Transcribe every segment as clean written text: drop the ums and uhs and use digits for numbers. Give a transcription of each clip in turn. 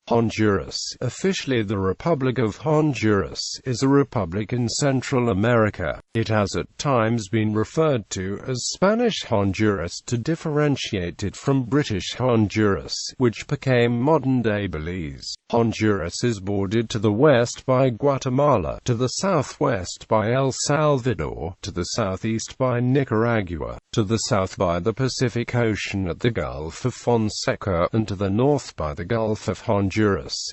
Honduras, officially the Republic of Honduras, is a republic in Central America. It has at times been referred to as Spanish Honduras to differentiate it from British Honduras, which became modern-day Belize. Honduras is bordered to the west by Guatemala, to the southwest by El Salvador, to the southeast by Nicaragua, to the south by the Pacific Ocean at the Gulf of Fonseca, and to the north by the Gulf of Honduras,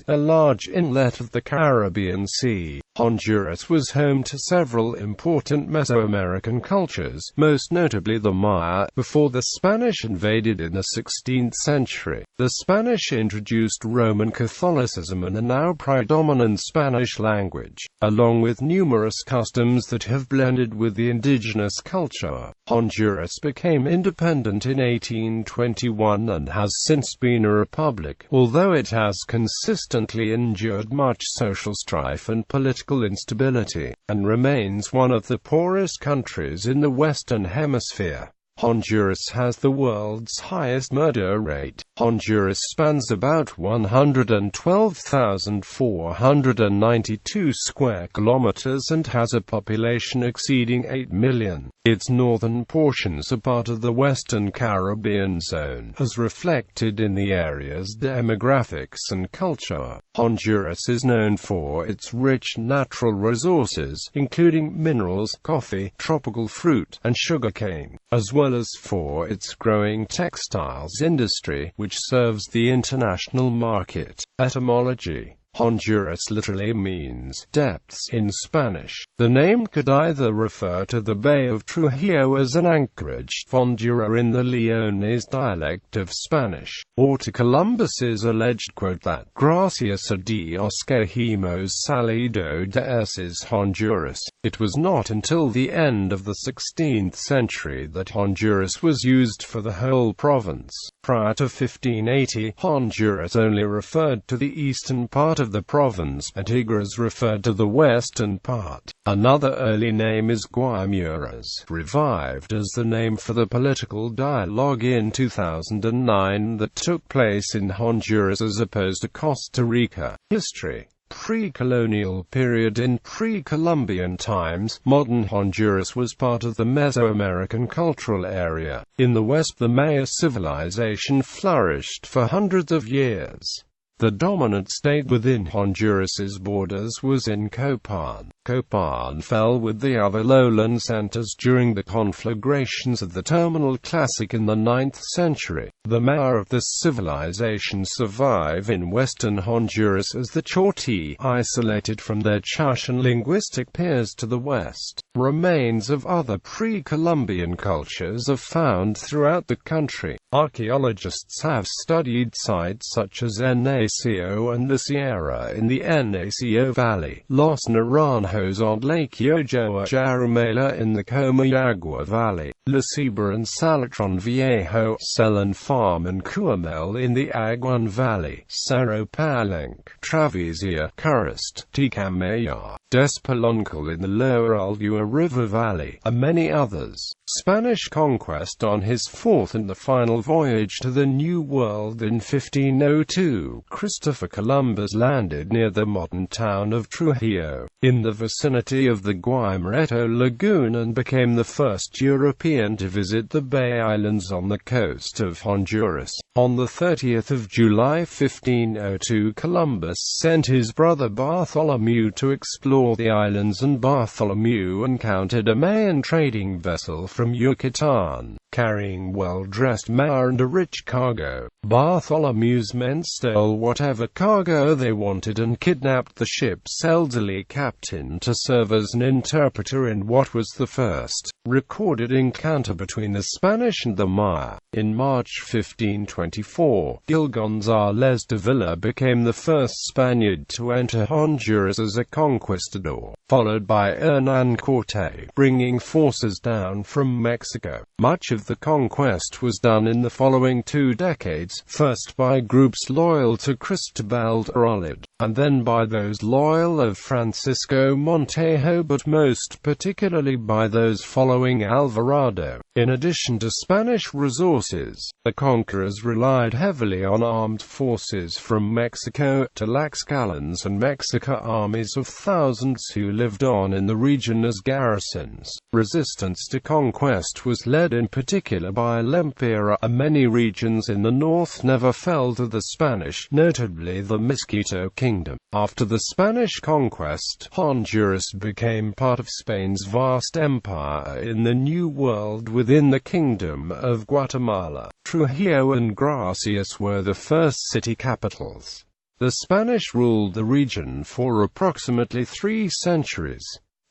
a large inlet of the Caribbean Sea. Honduras was home to several important Mesoamerican cultures, most notably the Maya, before the Spanish invaded in the 16th century. The Spanish introduced Roman Catholicism and a now predominant Spanish language, along with numerous customs that have blended with the indigenous culture. Honduras became independent in 1821 and has since been a republic, although it has consistently endured much social strife and political instability, and remains one of the poorest countries in the Western Hemisphere. Honduras has the world's highest murder rate. Honduras spans about 112,492 square kilometers and has a population exceeding 8 million. Its northern portions are part of the Western Caribbean zone, as reflected in the area's demographics and culture. Honduras is known for its rich natural resources, including minerals, coffee, tropical fruit, and sugarcane, as well as for its growing textiles industry, which serves the international market. Etymology: Honduras literally means depths in Spanish. The name could either refer to the Bay of Trujillo as an anchorage, Fondura in the Leonese dialect of Spanish, or to Columbus's alleged quote that "Gracias a Dios que hemos salido de esas Honduras." It was not until the end of the 16th century that Honduras was used for the whole province. Prior to 1580, Honduras only referred to the eastern part of the province, Antigras referred to the western part. Another early name is Guaymuras, revived as the name for the political dialogue in 2009 that took place in Honduras as opposed to Costa Rica. History: Pre-colonial period. In pre-Columbian times, modern Honduras was part of the Mesoamerican cultural area. In the west, the Maya civilization flourished for hundreds of years. The dominant state within Honduras's borders was in Copan. Copan fell with the other lowland centers during the conflagrations of the Terminal Classic in the 9th century. The Maya of this civilization survive in western Honduras as the Chortí, isolated from their Chachán linguistic peers to the west. Remains of other pre-Columbian cultures are found throughout the country. Archaeologists have studied sites such as Naco and the Sierra in the Naco Valley, Los Naranjos on Lake Yojoa, Jarumela in the Comayagua Valley, La Ceiba and Salatron Viejo, Celan Farm and Cuamel in the Aguan Valley, Cerro Palenque, Travesía, Curist, Ticamaya, Despeloncal in the Lower Ulua River Valley, and many others. Spanish conquest. On his fourth and the final voyage to the New World in 1502, Christopher Columbus landed near the modern town of Trujillo, in the vicinity of the Guaymareto Lagoon, and became the first European to visit the Bay Islands on the coast of Honduras. On the 30th of July 1502, Columbus sent his brother Bartholomew to explore the islands, and Bartholomew encountered a Mayan trading vessel from Yucatan, carrying well-dressed Maya and a rich cargo. Bartholomew's men stole whatever cargo they wanted and kidnapped the ship's elderly captain to serve as an interpreter in what was the first recorded encounter between the Spanish and the Maya. In March 1524, Gil González de Villa became the first Spaniard to enter Honduras as a conquistador, followed by Hernán Cortés, bringing forces down from Mexico. Much of the conquest was done in the following 2 decades, first by groups loyal to Cristobal de Olid, and then by those loyal of Francisco Montejo, but most particularly by those following Alvarado. In addition to Spanish resources, the conquerors relied heavily on armed forces from Mexico, Tlaxcalans and Mexica, armies of thousands who lived on in the region as garrisons. Resistance to conquest was led in particular by Lempira, and many regions in the north never fell to the Spanish, notably the Mosquito Kingdom. After the Spanish conquest, Honduras became part of Spain's vast empire in the New World within the Kingdom of Guatemala. Trujillo and Gracias were the first city capitals. The Spanish ruled the region for approximately 3 centuries.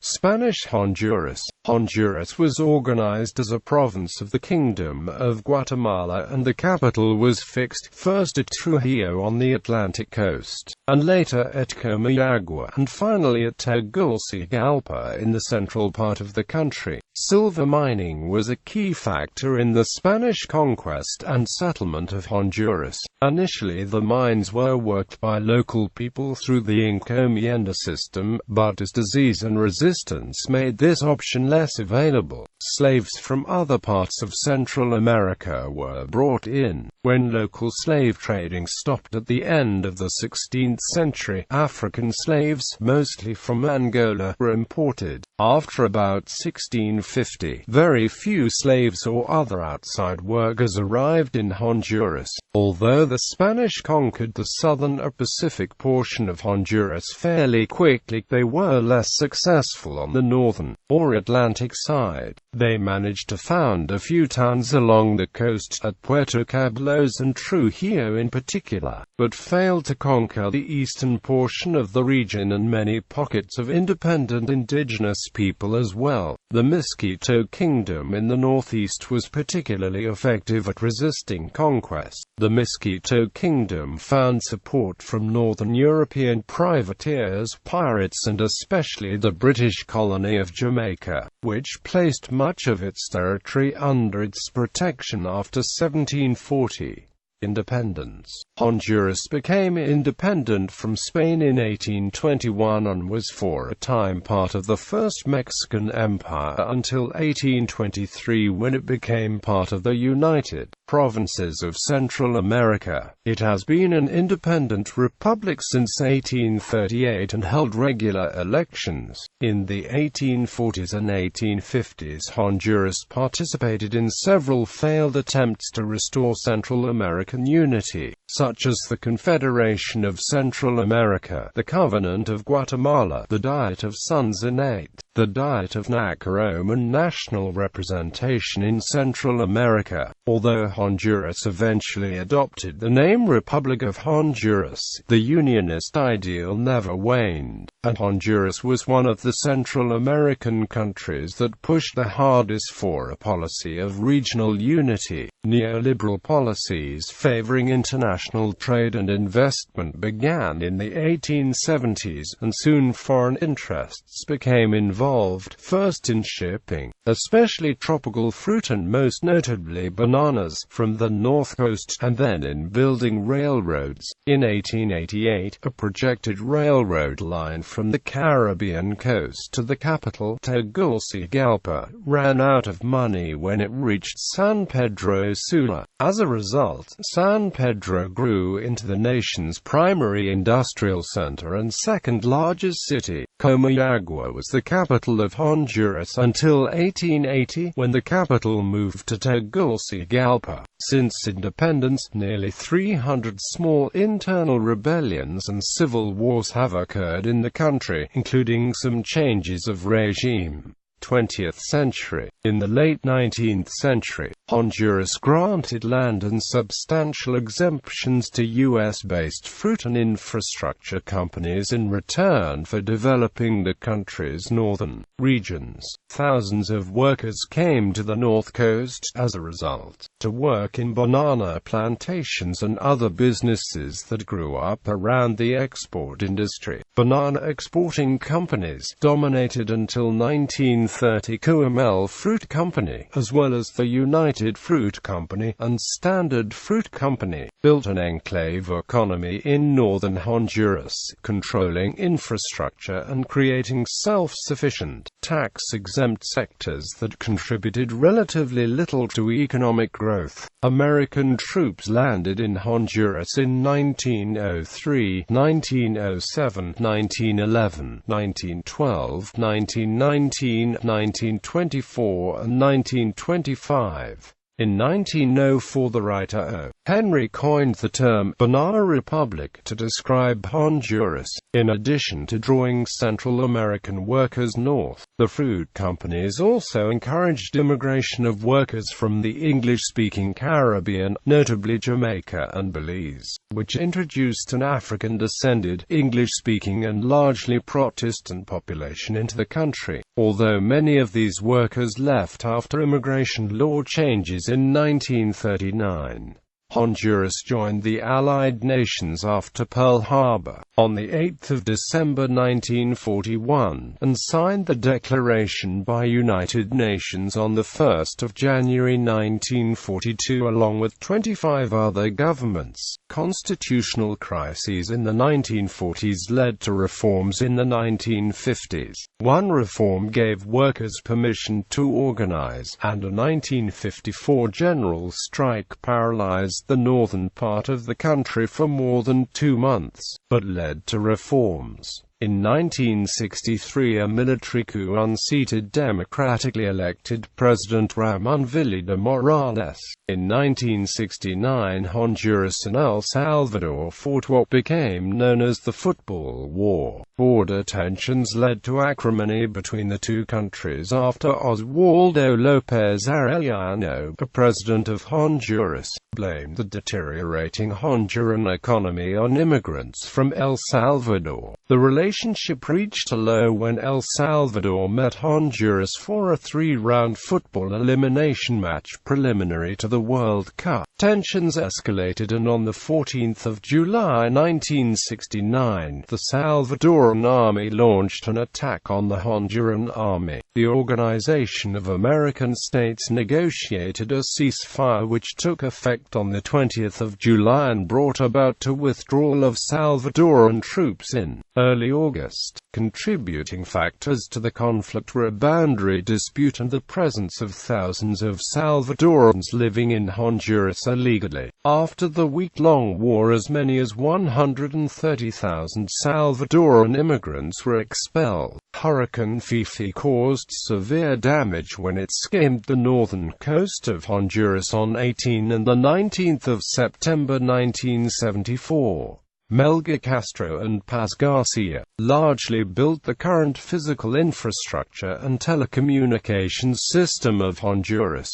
Spanish Honduras. Honduras was organized as a province of the Kingdom of Guatemala, and the capital was fixed, first at Trujillo on the Atlantic coast, and later at Comayagua, and finally at Tegucigalpa in the central part of the country. Silver mining was a key factor in the Spanish conquest and settlement of Honduras. Initially the mines were worked by local people through the encomienda system, but as disease and resistance made this option less available, slaves from other parts of Central America were brought in. When local slave trading stopped at the end of the 16th century, African slaves, mostly from Angola, were imported. After about 1650, very few slaves or other outside workers arrived in Honduras. Although the Spanish conquered the southern or Pacific portion of Honduras fairly quickly, they were less successful on the northern, or Atlantic side. They managed to found a few towns along the coast, at Puerto Cabellos and Trujillo in particular, but failed to conquer the eastern portion of the region and many pockets of independent indigenous people as well. The Mosquito Kingdom in the northeast was particularly effective at resisting conquest. The Mosquito Kingdom found support from northern European privateers, pirates, and especially the British colony of Jamaica, which placed much of its territory under its protection after 1740. Independence. Honduras became independent from Spain in 1821 and was for a time part of the First Mexican Empire until 1823, when it became part of the United Provinces of Central America. It has been an independent republic since 1838 and held regular elections. In the 1840s and 1850s, Honduras participated in several failed attempts to restore Central American unity, such as the Confederation of Central America, the Covenant of Guatemala, the Diet of Sonzonate, the Diet of Nacarome, and national representation in Central America. Although Honduras eventually adopted the name Republic of Honduras, the unionist ideal never waned, and Honduras was one of the Central American countries that pushed the hardest for a policy of regional unity. Neoliberal policies favoring international trade and investment began in the 1870s, and soon foreign interests became involved, first in shipping, especially tropical fruit and most notably bananas, from the north coast, and then in building railroads. In 1888, a projected railroad line from the Caribbean coast to the capital, Tegucigalpa, ran out of money when it reached San Pedro Sula. As a result, San Pedro grew into the nation's primary industrial center and second largest city. Comayagua was the capital of Honduras until 1880, when the capital moved to Tegucigalpa. Since independence, nearly 300 small internal rebellions and civil wars have occurred in the country, including some changes of regime. 20th century. In the late 19th century, Honduras granted land and substantial exemptions to U.S.-based fruit and infrastructure companies in return for developing the country's northern regions. Thousands of workers came to the north coast, as a result, to work in banana plantations and other businesses that grew up around the export industry. Banana exporting companies dominated until 1930. 1930 QML Fruit Company, as well as the United Fruit Company and Standard Fruit Company, built an enclave economy in northern Honduras, controlling infrastructure and creating self-sufficient, tax-exempt sectors that contributed relatively little to economic growth. American troops landed in Honduras in 1903, 1907, 1911, 1912, 1919, 1924, and 1925. In 1904 the writer O. Henry coined the term "Banana Republic" to describe Honduras. In addition to drawing Central American workers north, the fruit companies also encouraged immigration of workers from the English-speaking Caribbean, notably Jamaica and Belize, which introduced an African-descended, English-speaking and largely Protestant population into the country. Although many of these workers left after immigration law changes in 1939. Honduras joined the Allied nations after Pearl Harbor, on 8 December 1941, and signed the Declaration by United Nations on 1 January 1942 along with 25 other governments. Constitutional crises in the 1940s led to reforms in the 1950s. One reform gave workers permission to organize, and a 1954 general strike paralyzed the northern part of the country for more than 2 months, but led to reforms. In 1963 a military coup unseated democratically elected President Ramon Villa Morales. In 1969 Honduras and El Salvador fought what became known as the Football War. Border tensions led to acrimony between the two countries after Oswaldo López Arellano, a president of Honduras, blamed the deteriorating Honduran economy on immigrants from El Salvador. The relationship reached a low when El Salvador met Honduras for a 3-round football elimination match preliminary to the World Cup. Tensions escalated and on 14 July 1969, the Salvadoran army launched an attack on the Honduran army. The Organization of American States negotiated a ceasefire which took effect on 20 July and brought about a withdrawal of Salvadoran troops in early August. Contributing factors to the conflict were a boundary dispute and the presence of thousands of Salvadorans living in Honduras illegally. After the week-long war, as many as 130,000 Salvadoran immigrants were expelled. Hurricane Fifi caused severe damage when it skimmed the northern coast of Honduras on 18 and 19 September 1974. Melgar Castro and Paz Garcia largely built the current physical infrastructure and telecommunications system of Honduras.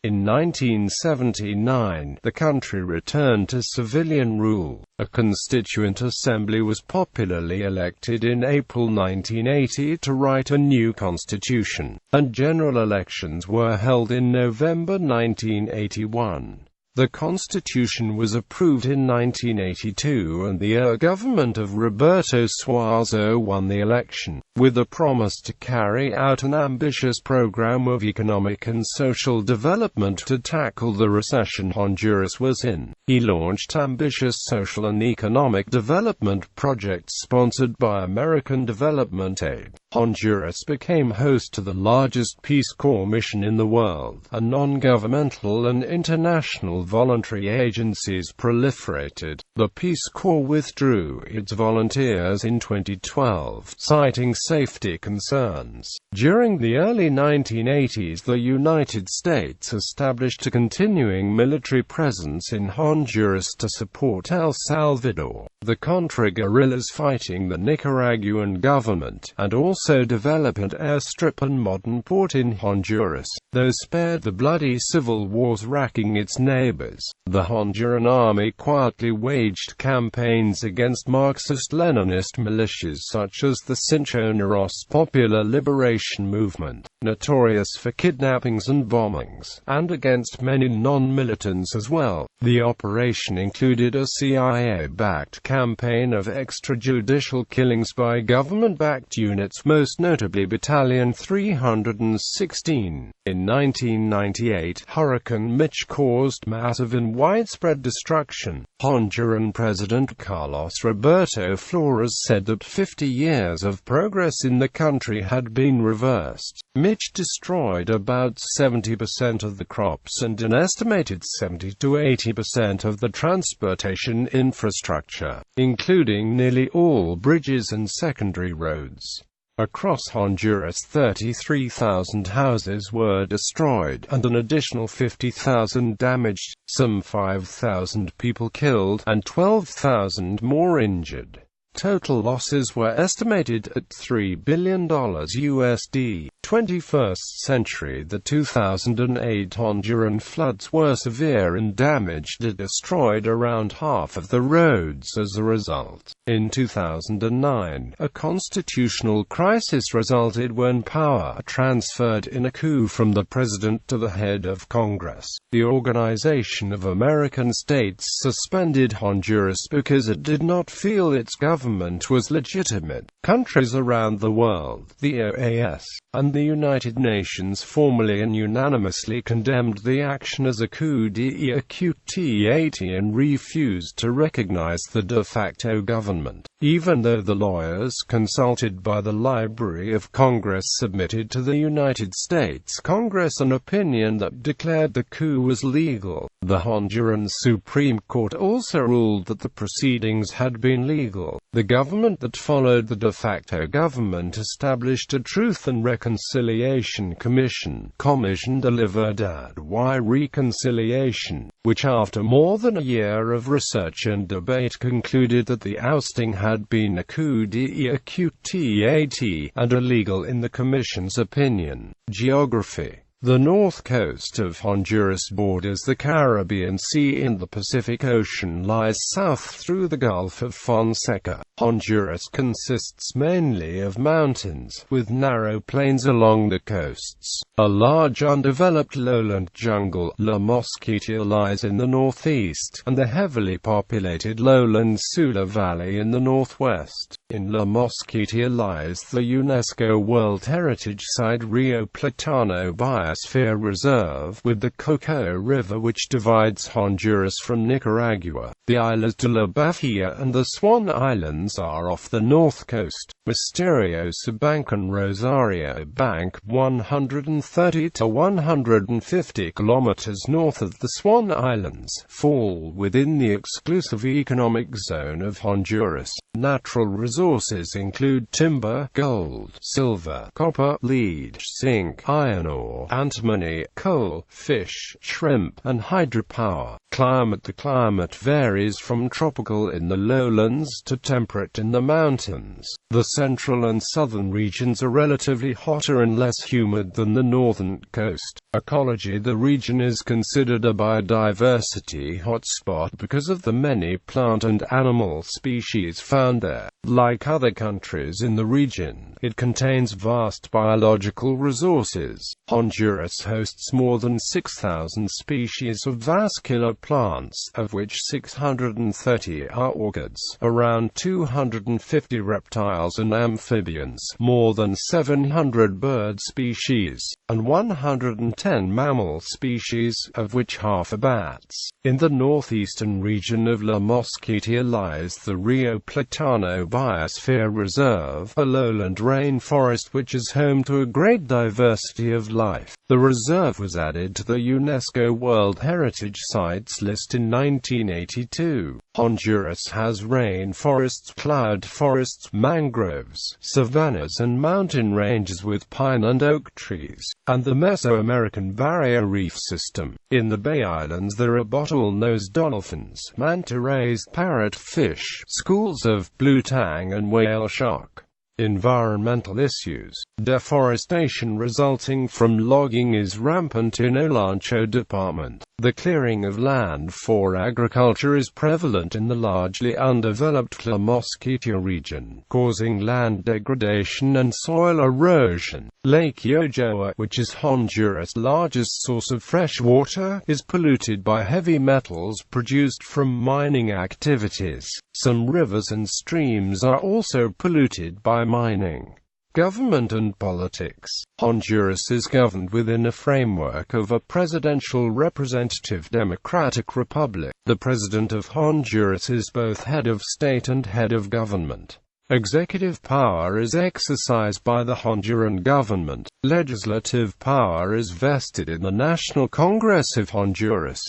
In 1979, the country returned to civilian rule. A constituent assembly was popularly elected in April 1980 to write a new constitution, and general elections were held in November 1981. The constitution was approved in 1982 and the government of Roberto Suazo won the election, with a promise to carry out an ambitious program of economic and social development to tackle the recession Honduras was in. He launched ambitious social and economic development projects sponsored by American development aid. Honduras became host to the largest Peace Corps mission in the world, and non-governmental and international voluntary agencies proliferated. The Peace Corps withdrew its volunteers in 2012, citing safety concerns. During the early 1980s, the United States established a continuing military presence in Honduras to support El Salvador, the Contra guerrillas fighting the Nicaraguan government, and also develop an airstrip and modern port in Honduras, though spared the bloody civil wars racking its neighbors. The Honduran army quietly waged campaigns against Marxist-Leninist militias such as the Cinco Negros Popular Liberation Movement, notorious for kidnappings and bombings, and against many non-militants as well. The operation included a CIA-backed campaign of extrajudicial killings by government-backed units, most notably Battalion 316. In 1998, Hurricane Mitch caused massive and widespread destruction. Honduran President Carlos Roberto Flores said that 50 years of progress in the country had been reversed. Mitch destroyed about 70% of the crops and an estimated 70 to 80% of the transportation infrastructure, including nearly all bridges and secondary roads. Across Honduras, 33,000 houses were destroyed, and an additional 50,000 damaged, some 5,000 people killed, and 12,000 more injured. Total losses were estimated at $3 billion USD. 21st century. The 2008 Honduran floods were severe and damaged and destroyed around half of the roads as a result. In 2009, a constitutional crisis resulted when power transferred in a coup from the president to the head of Congress. The Organization of American States suspended Honduras because it did not feel its government was legitimate. Countries around the world, the OAS, and the United Nations formally and unanimously condemned the action as a coup d'état and refused to recognize the de facto government, even though the lawyers consulted by the Library of Congress submitted to the United States Congress an opinion that declared the coup was legal. The Honduran Supreme Court also ruled that the proceedings had been legal. The government that followed the de facto government established a Truth and Reconciliation Commission, Commission de la Verdad y Reconciliation, which after more than a year of research and debate concluded that the ousting had been a coup d'état and illegal in the Commission's opinion. Geography. The north coast of Honduras borders the Caribbean Sea and the Pacific Ocean lies south through the Gulf of Fonseca. Honduras consists mainly of mountains, with narrow plains along the coasts. A large undeveloped lowland jungle, La Mosquitia, lies in the northeast, and the heavily populated lowland Sula Valley in the northwest. In La Mosquitia lies the UNESCO World Heritage Site Rio Platano Biosphere Reserve, with the Coco River which divides Honduras from Nicaragua. The Islas de la Bahia and the Swan Islands are off the north coast. Misteriosa Bank and Rosario Bank, 130 to 150 kilometers north of the Swan Islands, fall within the exclusive economic zone of Honduras. Natural resources include timber, gold, silver, copper, lead, zinc, iron ore, antimony, coal, fish, shrimp, and hydropower. Climate. The climate varies from tropical in the lowlands to temperate in the mountains. The central and southern regions are relatively hotter and less humid than the northern coast. Ecology. The region is considered a biodiversity hotspot because of the many plant and animal species found there. Like other countries in the region, it contains vast biological resources. Honduras hosts more than 6,000 species of vascular plants, of which 630 are orchids, around 250 reptiles and amphibians, more than 700 bird species, and 110 mammal species, of which half are bats. In the northeastern region of La Mosquitia lies the Rio Platano Biosphere Reserve, a lowland rainforest which is home to a great diversity of life. The reserve was added to the UNESCO World Heritage Sites list in 1982. Honduras has rainforests, cloud forests, mangroves, savannas and mountain ranges with pine and oak trees, and the Mesoamerican barrier reef system. In the Bay Islands there are bottlenose dolphins, manta rays, parrotfish, schools of blue tang and whale shark. Environmental issues. Deforestation resulting from logging is rampant in Olancho Department. The clearing of land for agriculture is prevalent in the largely undeveloped Tlamasquita region, causing land degradation and soil erosion. Lake Yojoa, which is Honduras' largest source of fresh water, is polluted by heavy metals produced from mining activities. Some rivers and streams are also polluted by mining. Government and politics. Honduras is governed within a framework of a presidential representative democratic republic. The President of Honduras is both head of state and head of government. Executive power is exercised by the Honduran government. Legislative power is vested in the National Congress of Honduras.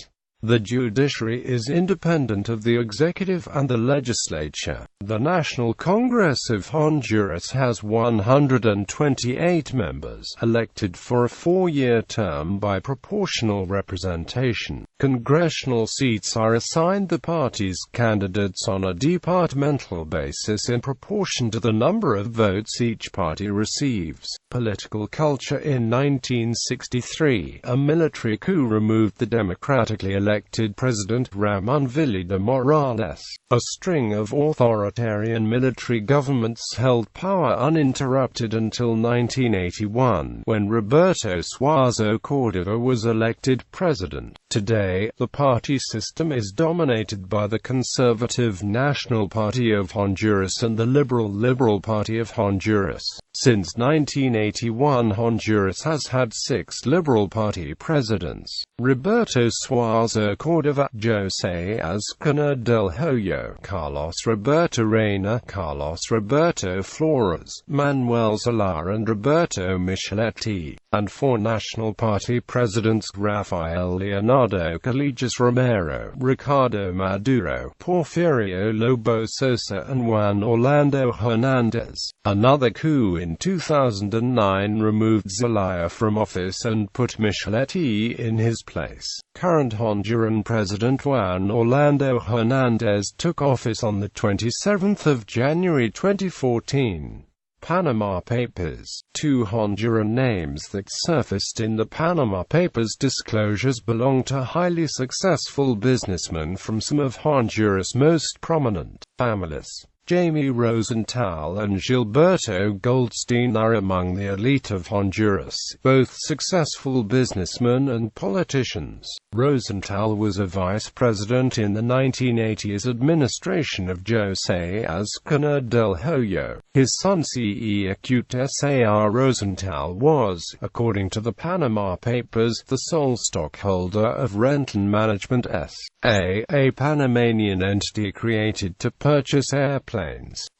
The judiciary is independent of the executive and the legislature. The National Congress of Honduras has 128 members, elected for a 4-year term by proportional representation. Congressional seats are assigned the party's candidates on a departmental basis in proportion to the number of votes each party receives. Political culture. In 1963, a military coup removed the democratically elected President Ramon Villa Morales. A string of authoritarian military governments held power uninterrupted until 1981, when Roberto Suazo Cordova was elected president. Today, the party system is dominated by the Conservative National Party of Honduras and the Liberal Party of Honduras. Since 1981, Honduras has had 6 Liberal Party presidents: Roberto Suazo Cordova, José Azcona del Hoyo, Carlos Roberto Reina, Carlos Roberto Flores, Manuel Zelaya and Roberto Micheletti, and 4 National Party presidents: Rafael Leonardo Callejas Romero, Ricardo Maduro, Porfirio Lobo Sosa and Juan Orlando Hernández. Another coup in 2009 removed Zelaya from office and put Micheletti in his place. Current Honduran President Juan Orlando Hernández took office on the 27th of January 2014. Panama Papers. 2 Honduran names that surfaced in the Panama Papers disclosures belong to highly successful businessmen from some of Honduras' most prominent families. Jaime Rosenthal and Gilberto Goldstein are among the elite of Honduras, both successful businessmen and politicians. Rosenthal was a vice president in the 1980s administration of José Azcona del Hoyo. His son Cecute Sar Rosenthal was, according to the Panama Papers, the sole stockholder of Renton Management S.A., a Panamanian entity created to purchase airplanes.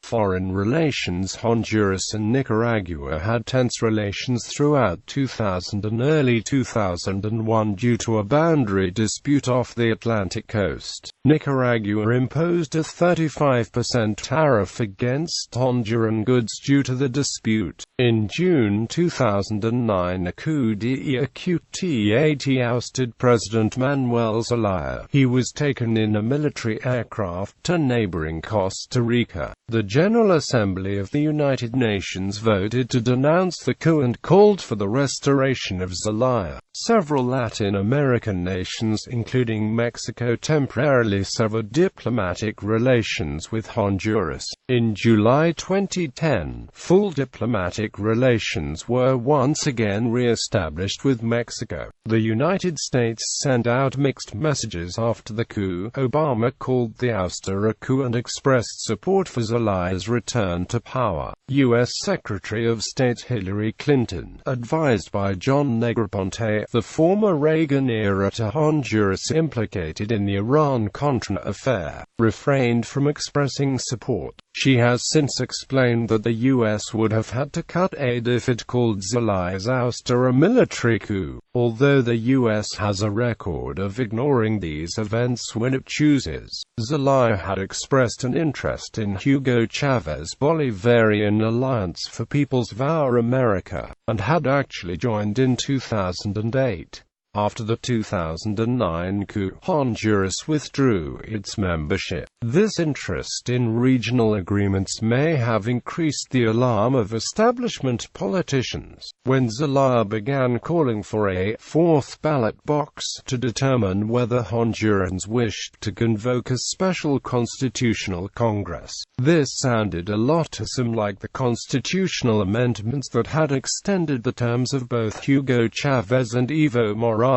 Foreign relations. Honduras and Nicaragua had tense relations throughout 2000 and early 2001 due to a boundary dispute off the Atlantic coast. Nicaragua imposed a 35% tariff against Honduran goods due to the dispute. In June 2009, a coup d'état ousted President Manuel Zelaya. He was taken in a military aircraft to neighboring Costa Rica. The General Assembly of the United Nations voted to denounce the coup and called for the restoration of Zelaya. Several Latin American nations, including Mexico, temporarily severed diplomatic relations with Honduras. In July 2010, full diplomatic relations were once again re-established with Mexico. The United States sent out mixed messages after the coup. Obama called the ouster a coup and expressed support for Zelaya's return to power. U.S. Secretary of State Hillary Clinton, advised by John Negroponte, the former Reagan era to Honduras implicated in the Iran-Contra affair, refrained from expressing support. She has since explained that the U.S. would have had to cut aid if it called Zelaya's ouster a military coup, although the U.S. has a record of ignoring these events when it chooses. Zelaya had expressed an interest in Hugo Chávez's Bolivarian Alliance for People's Vow America, and had actually joined in 2008. After the 2009 coup, Honduras withdrew its membership. This interest in regional agreements may have increased the alarm of establishment politicians, when Zelaya began calling for a fourth ballot box to determine whether Hondurans wished to convoke a special constitutional congress. This sounded a lot to some like the constitutional amendments that had extended the terms of both Hugo Chavez and Evo Morales.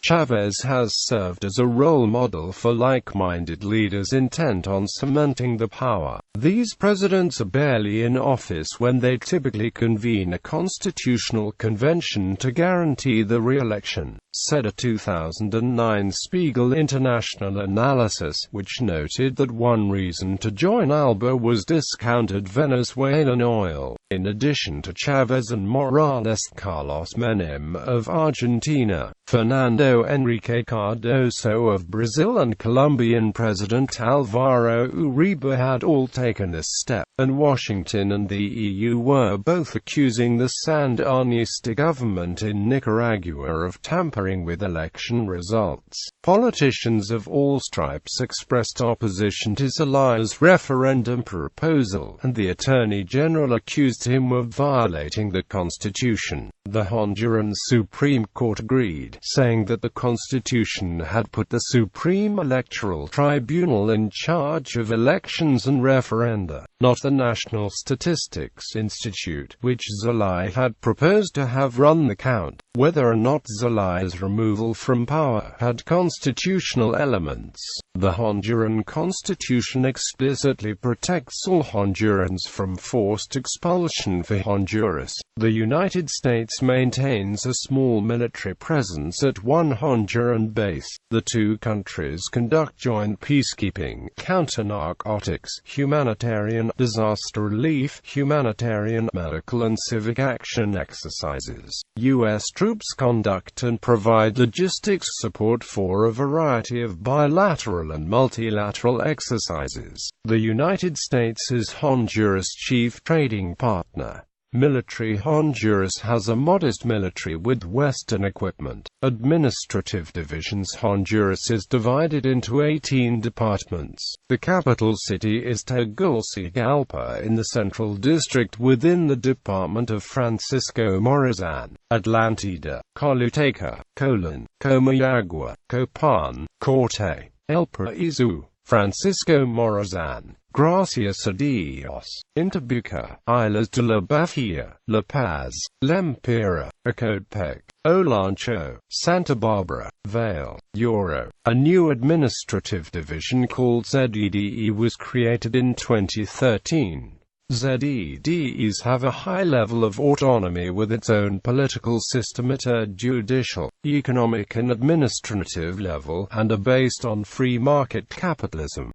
Chavez has served as a role model for like-minded leaders intent on cementing the power. These presidents are barely in office when they typically convene a constitutional convention to guarantee the re-election, said a 2009 Spiegel International analysis, which noted that one reason to join ALBA was discounted Venezuelan oil. In addition to Chavez and Morales, Carlos Menem of Argentina, Fernando Henrique Cardoso of Brazil and Colombian President Álvaro Uribe had all taken this step, and Washington and the EU were both accusing the Sandinista government in Nicaragua of tampering with election results. Politicians of all stripes expressed opposition to Zelaya's referendum proposal, and the Attorney General accused him of violating the Constitution. The Honduran Supreme Court agreed, saying that the Constitution had put the Supreme Electoral Tribunal in charge of elections and referenda, not the National Statistics Institute, which Zelaya had proposed to have run the count. Whether or not Zelaya's removal from power had constitutional elements, the Honduran constitution explicitly protects all Hondurans from forced expulsion for Honduras. The United States maintains a small military presence at one Honduran base. The two countries conduct joint peacekeeping, counter-narcotics, humanitarian, disaster relief, humanitarian, medical and civic action exercises. U.S. troops conduct and provide logistics support for a variety of bilateral and multilateral exercises. The United States is Honduras' chief trading partner. Military Honduras has a modest military with Western equipment. Administrative divisions Honduras is divided into 18 departments. The capital city is Tegucigalpa in the Central District within the Department of Francisco Morazan. Atlantida, Coluteca, Colon, Comayagua, Copan, Corte, El Paraíso, Francisco Morazan, Gracias a Dios, Intabuca, Islas de la Bahia, La Paz, Lempira, Acotepec, Olancho, Santa Barbara, Vail, Euro. A new administrative division called ZEDE was created in 2013. ZEDEs have a high level of autonomy with its own political system at a judicial, economic and administrative level, and are based on free market capitalism.